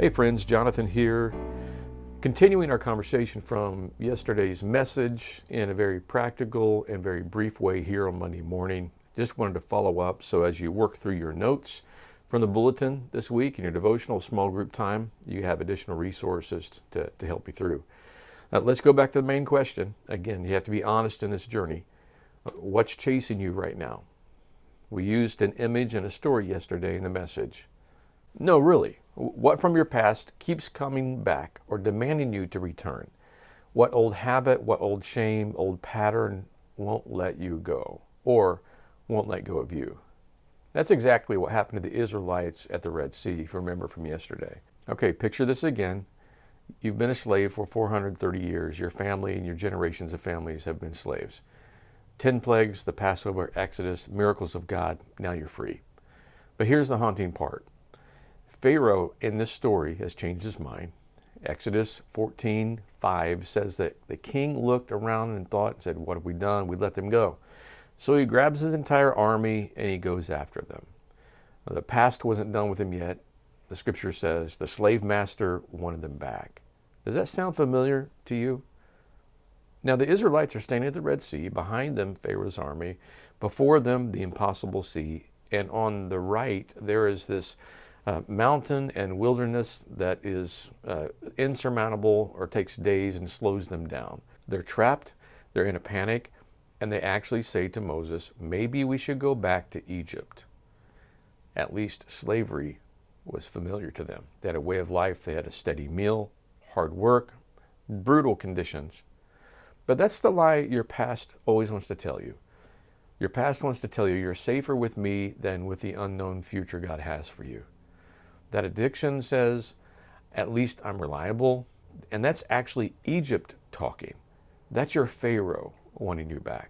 Hey friends, Jonathan here, continuing our conversation from yesterday's message in a very practical and very brief way here on Monday morning. Just wanted to follow up so as you work through your notes from the bulletin this week in your devotional small group time, you have additional resources to help you through. Let's go back to the main question. Again, you have to be honest in this journey. What's chasing you right now? We used an image and a story yesterday in the message. No, really. What from your past keeps coming back or demanding you to return? What old habit, what old shame, old pattern won't let you go or won't let go of you? That's exactly what happened to the Israelites at the Red Sea, if you remember from yesterday. Okay, picture this again. You've been a slave for 430 years. Your family and your generations of families have been slaves. 10 plagues, the Passover, Exodus, miracles of God. Now you're free. But here's the haunting part. Pharaoh in this story has changed his mind. Exodus 14:5 says that the king looked around and thought and said, what have we done? We let them go. So he grabs his entire army and he goes after them. The past wasn't done with him yet. The scripture says the slave master wanted them back. Does that sound familiar to you? Now the Israelites are standing at the Red Sea, behind them Pharaoh's army, before them the impossible sea, and on the right there is this mountain and wilderness that is insurmountable or takes days and slows them down. They're trapped, they're in a panic, and they actually say to Moses, maybe we should go back to Egypt. At least slavery was familiar to them. They had a way of life, they had a steady meal, hard work, brutal conditions. But that's the lie your past always wants to tell you. Your past wants to tell you you're safer with me than with the unknown future God has for you. That addiction says, at least I'm reliable. And that's actually Egypt talking. That's your Pharaoh wanting you back.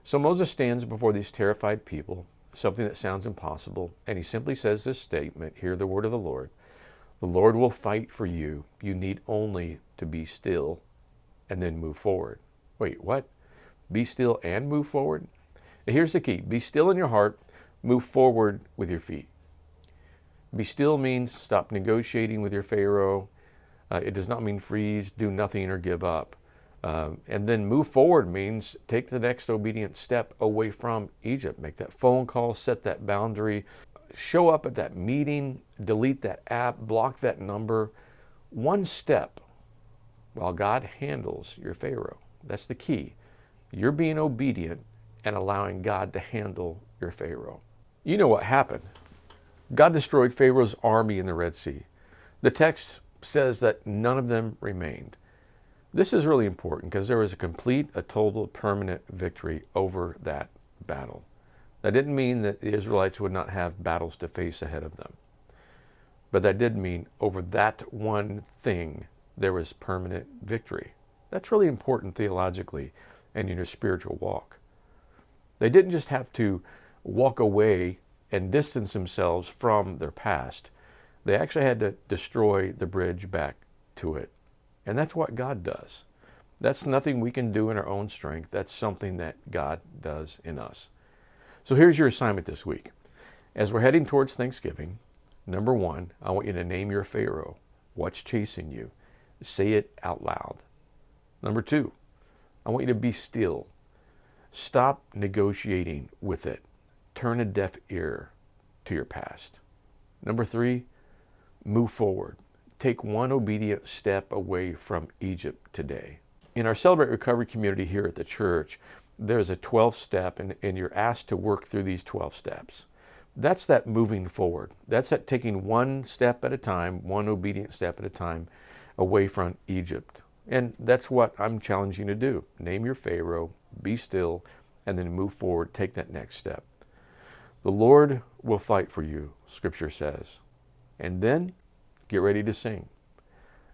So Moses stands before these terrified people, something that sounds impossible, and he simply says this statement, hear the word of the Lord. The Lord will fight for you. You need only to be still and then move forward. Wait, what? Be still and move forward? Now here's the key. Be still in your heart, move forward with your feet. Be still means stop negotiating with your Pharaoh. It does not mean freeze, do nothing, or give up. And then move forward means take the next obedient step away from Egypt. Make that phone call, set that boundary, show up at that meeting, delete that app, block that number. One step while God handles your Pharaoh. That's the key. You're being obedient and allowing God to handle your Pharaoh. You know what happened. God destroyed Pharaoh's army in the Red Sea. The text says that none of them remained. This is really important because there was a total, permanent victory over that battle. That didn't mean that the Israelites would not have battles to face ahead of them. But that did mean over that one thing, there was permanent victory. That's really important theologically and in your spiritual walk. They didn't just have to walk away and distance themselves from their past. They actually had to destroy the bridge back to it. And that's what God does. That's nothing we can do in our own strength. That's something that God does in us. So here's your assignment this week. As we're heading towards Thanksgiving, number one, I want you to name your Pharaoh. What's chasing you? Say it out loud. Number two, I want you to be still. Stop negotiating with it. Turn a deaf ear to your past. Number three, move forward. Take one obedient step away from Egypt today. In our Celebrate Recovery community here at the church, there's a 12 step and you're asked to work through these 12 steps. That's that moving forward. That's that taking one step at a time, one obedient step at a time away from Egypt. And that's what I'm challenging you to do. Name your Pharaoh, be still, and then move forward, take that next step. The Lord will fight for you, Scripture says. And then get ready to sing.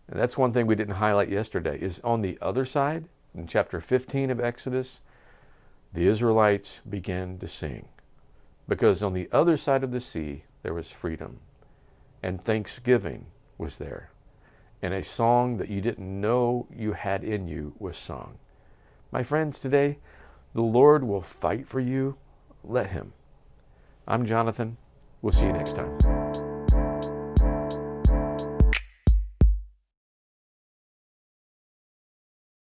And that's one thing we didn't highlight yesterday, is on the other side, in chapter 15 of Exodus, the Israelites began to sing. Because on the other side of the sea, there was freedom. And thanksgiving was there. And a song that you didn't know you had in you was sung. My friends, today, the Lord will fight for you. Let Him. I'm Jonathan. We'll see you next time.